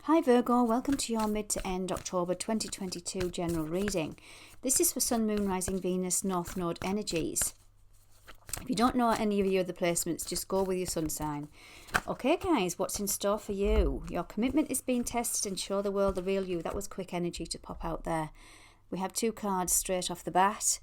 Hi Virgo, welcome to your mid to end October 2022 general reading. This is for Sun, Moon, Rising, Venus, North Node energies. If you don't know any of your other placements, just go with your sun sign. Okay guys, what's in store for you? Your commitment is being tested and show the world the real you. That was quick energy to pop out there. We have two cards straight off the bat.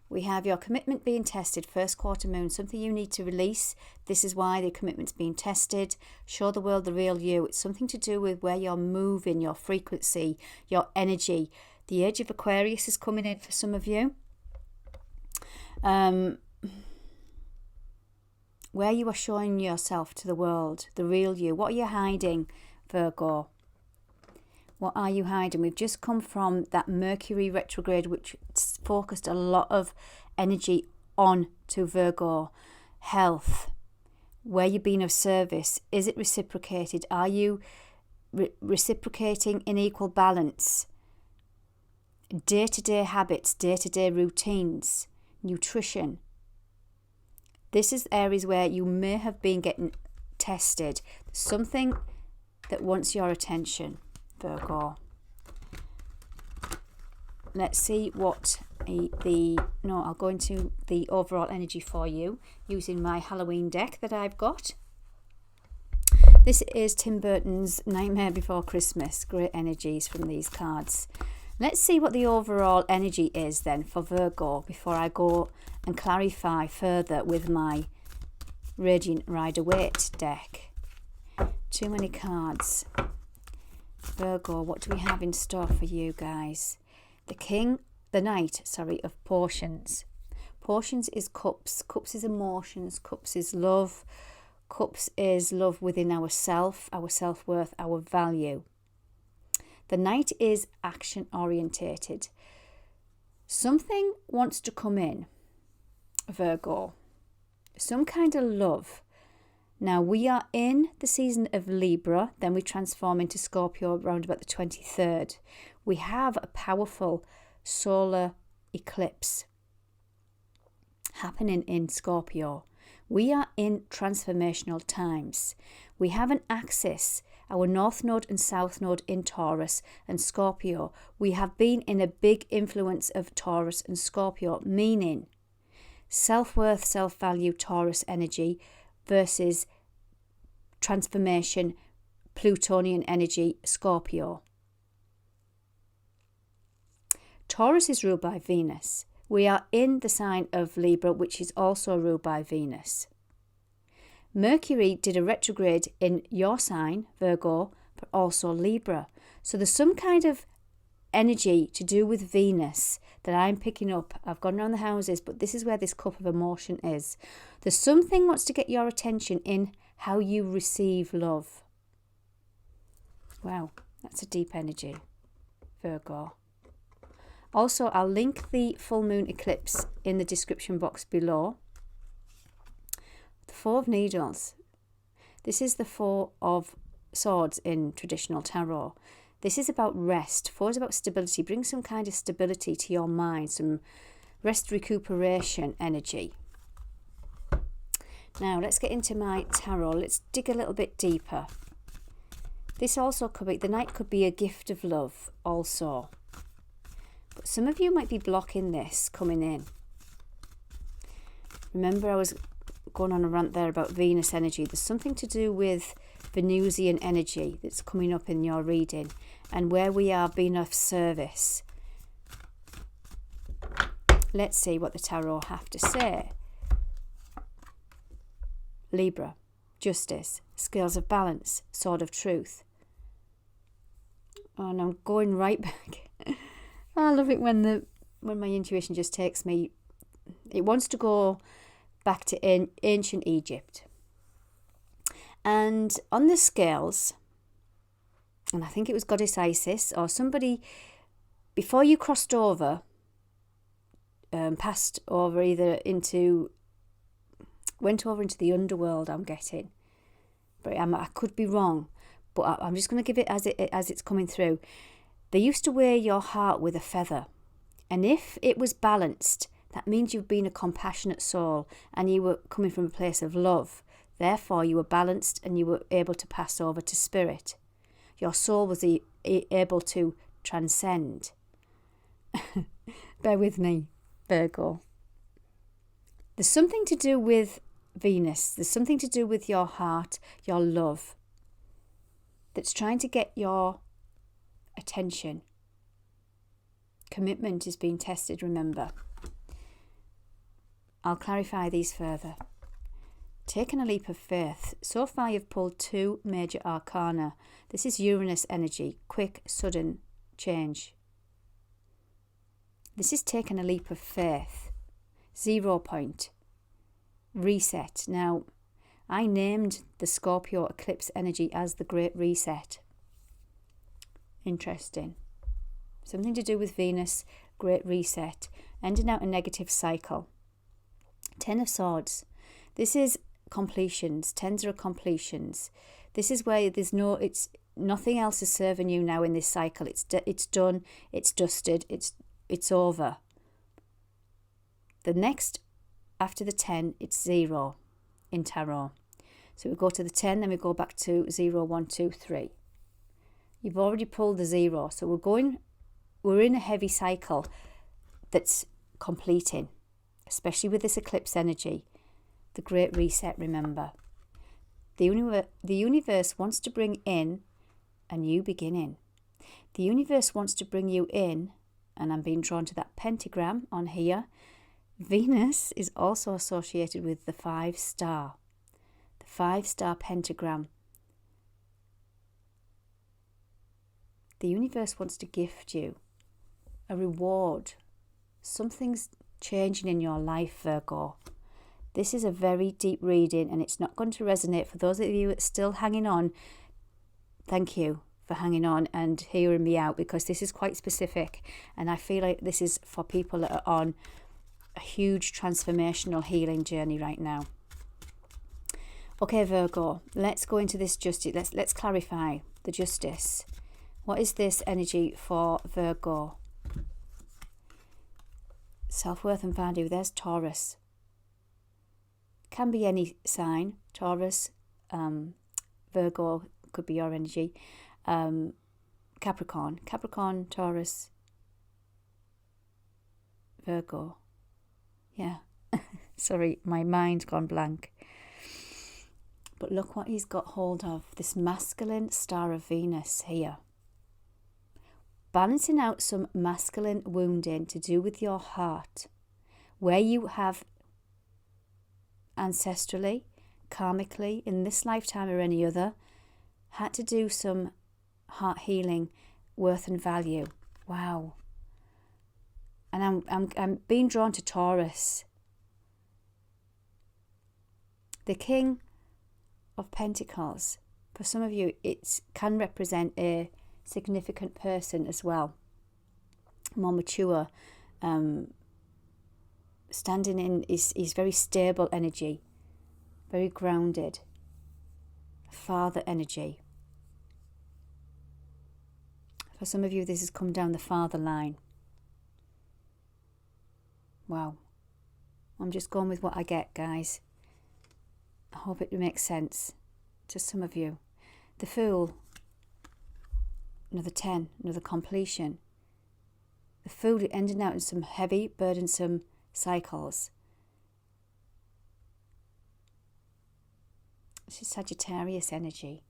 We have your commitment being tested, first quarter moon, something you need to release. This is why the commitment's being tested. Show the world the real you. It's something to do with where you're moving, your frequency, your energy. The age of Aquarius is coming in for some of you. Where you are showing yourself to the world, the real you. What are you hiding, Virgo? What are you hiding? We've just come from that Mercury retrograde, which focused a lot of energy on to Virgo. Health. Where you've been of service. Is it reciprocated? Are you reciprocating in equal balance? Day-to-day habits, day-to-day routines, nutrition. This is areas where you may have been getting tested. Something that wants your attention, Virgo. Let's see what I'll go into the overall energy for you using my Halloween deck that I've got. This is Tim Burton's Nightmare Before Christmas. Great energies from these cards. Let's see what the overall energy is then for Virgo before I go and clarify further with my Radiant Rider-Waite deck. Too many cards. Virgo, what do we have in store for you guys? The Knight of Potions. Potions is cups. Cups is emotions. Cups is love. Cups is love within ourself, our self-worth, our value. The Knight is action orientated. Something wants to come in, Virgo. Some kind of love. Now we are in the season of Libra, then we transform into Scorpio around about the 23rd. We have a powerful solar eclipse happening in Scorpio. We are in transformational times. We have an axis, our North Node and South Node in Taurus and Scorpio. We have been in a big influence of Taurus and Scorpio, meaning self-worth, self-value, Taurus energy versus transformation, Plutonian energy, Scorpio. Taurus is ruled by Venus. We are in the sign of Libra, which is also ruled by Venus. Mercury did a retrograde in your sign, Virgo, but also Libra. So there's some kind of energy to do with Venus that I'm picking up. I've gone around the houses, but this is where this cup of emotion is. There's something wants to get your attention in how you receive love. Wow, that's a deep energy, Virgo. Also, I'll link the full moon eclipse in the description box below. The Four of Needles. This is the Four of Swords in traditional tarot. This is about rest. Four is about stability. Bring some kind of stability to your mind, some rest, recuperation energy. Now, let's get into my tarot. Let's dig a little bit deeper. This also could be, the Knight could be a gift of love also. But some of you might be blocking this coming in. Remember, I was going on a rant there about Venus energy. There's something to do with Venusian energy that's coming up in your reading and where we are being of service. Let's see what the tarot have to say. Libra, justice, scales of balance, sword of truth. And I'm going right back. I love it when my intuition just takes me. It wants to go back to ancient Egypt. And on the scales, and I think it was Goddess Isis or somebody, before you crossed over, passed over went over into the underworld, I'm getting. But I could be wrong, but I'm just going to give it as it's coming through. They used to wear your heart with a feather. And if it was balanced, that means you've been a compassionate soul and you were coming from a place of love. Therefore, you were balanced and you were able to pass over to spirit. Your soul was able to transcend. Bear with me, Virgo. There's something to do with Venus. There's something to do with your heart, your love, that's trying to get your attention. Commitment is being tested, remember. I'll clarify these further. Taking a leap of faith. So far you've pulled 2 major arcana. This is Uranus energy, quick, sudden change. This is taking a leap of faith. 0 point. Reset. Now, I named the Scorpio eclipse energy as the Great Reset. Interesting. Something to do with Venus, Great Reset, ending out a negative cycle. 10 of Swords. This is completions. 10s are completions. This is where it's nothing else is serving you now in this cycle. It's done. It's dusted. It's over. The next after the 10, it's 0 in tarot. So we go to the 10, then we go back to 0, 1, 2, 3. You've already pulled the 0, so we're in a heavy cycle that's completing, especially with this eclipse energy. The Great Reset, remember. The universe wants to bring in a new beginning. The universe wants to bring you in, and I'm being drawn to that pentagram on here. Venus is also associated with the 5-star. The 5-star pentagram. The universe wants to gift you a reward. Something's changing in your life, Virgo. This is a very deep reading, and it's not going to resonate. For those of you that are still hanging on, thank you for hanging on and hearing me out, because this is quite specific, and I feel like this is for people that are on a huge transformational healing journey right now. Okay, Virgo, let's go into this justice. Let's clarify the justice. What is this energy for Virgo? Self-worth and value. There's Taurus. Can be any sign. Taurus, Virgo could be your energy. Capricorn, Taurus, Virgo. Yeah. Sorry, my mind's gone blank. But look what he's got hold of. This masculine star of Venus here. Balancing out some masculine wounding to do with your heart, where you have ancestrally, karmically, in this lifetime or any other, had to do some heart healing, worth and value. Wow. And I'm being drawn to Taurus. The King of Pentacles. For some of you, it can represent a significant person as well. More mature. Standing in is very stable energy. Very grounded. Father energy. For some of you, this has come down the father line. Wow. I'm just going with what I get, guys. I hope it makes sense to some of you. The Fool. Another 10. Another completion. The Fool ending out in some heavy, burdensome cycles. This is Sagittarius energy.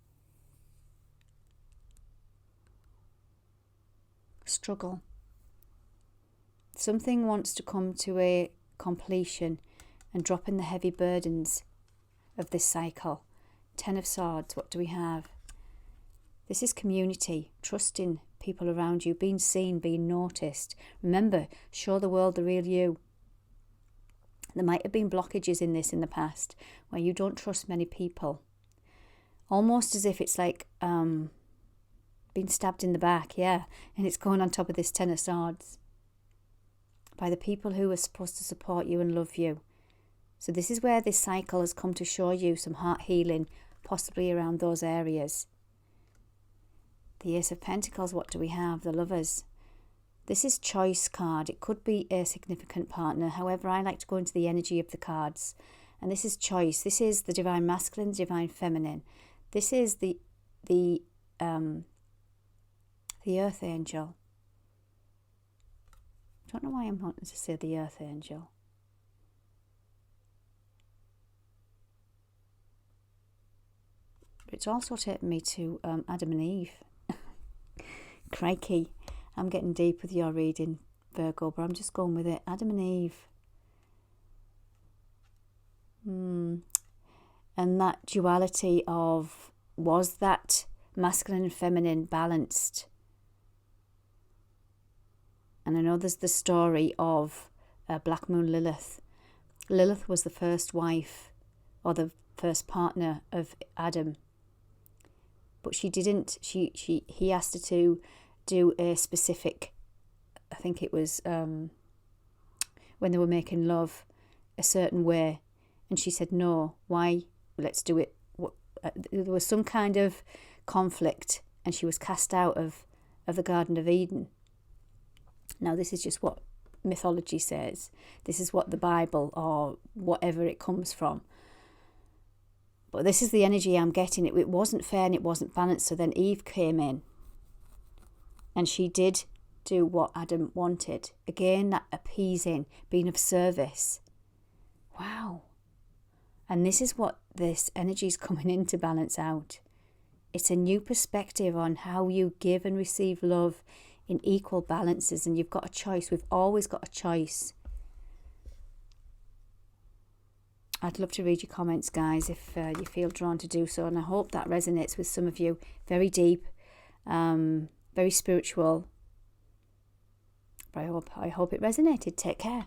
Struggle. Something wants to come to a completion and drop in the heavy burdens of this cycle. 10 of Swords, what do we have? This is community, trusting people around you, being seen, being noticed. Remember, show the world the real you. There might have been blockages in this in the past where you don't trust many people. Almost as if it's like being stabbed in the back, yeah. And it's going on top of this 10 of Swords. By the people who are supposed to support you and love you. So this is where this cycle has come to show you some heart healing, possibly around those areas. The Ace of Pentacles, what do we have? The Lovers. This is choice card. It could be a significant partner. However, I like to go into the energy of the cards. And this is choice. This is the divine masculine, divine feminine. This is the the Earth Angel. I don't know why I'm wanting to say the Earth Angel. It's also taken me to Adam and Eve. Crikey, I'm getting deep with your reading, Virgo, but I'm just going with it. Adam and Eve. And that duality of, was that masculine and feminine balanced? And I know there's the story of Black Moon Lilith. Lilith was the first wife, or the first partner of Adam. But she didn't, he asked her to do a specific, I think it was when they were making love, a certain way. And she said, no, why? Let's do it. There was some kind of conflict, and she was cast out of the Garden of Eden. Now, this is just what mythology says. This is what the Bible, or whatever it comes from. But this is the energy I'm getting. It wasn't fair and it wasn't balanced. So then Eve came in, and she did do what Adam wanted. Again, that appeasing, being of service. Wow. And this is what this energy is coming in to balance out. It's a new perspective on how you give and receive love in equal balances. And you've got a choice. We've always got a choice. I'd love to read your comments, guys, if you feel drawn to do so. And I hope that resonates with some of you. Very deep, very spiritual. But I hope it resonated. Take care.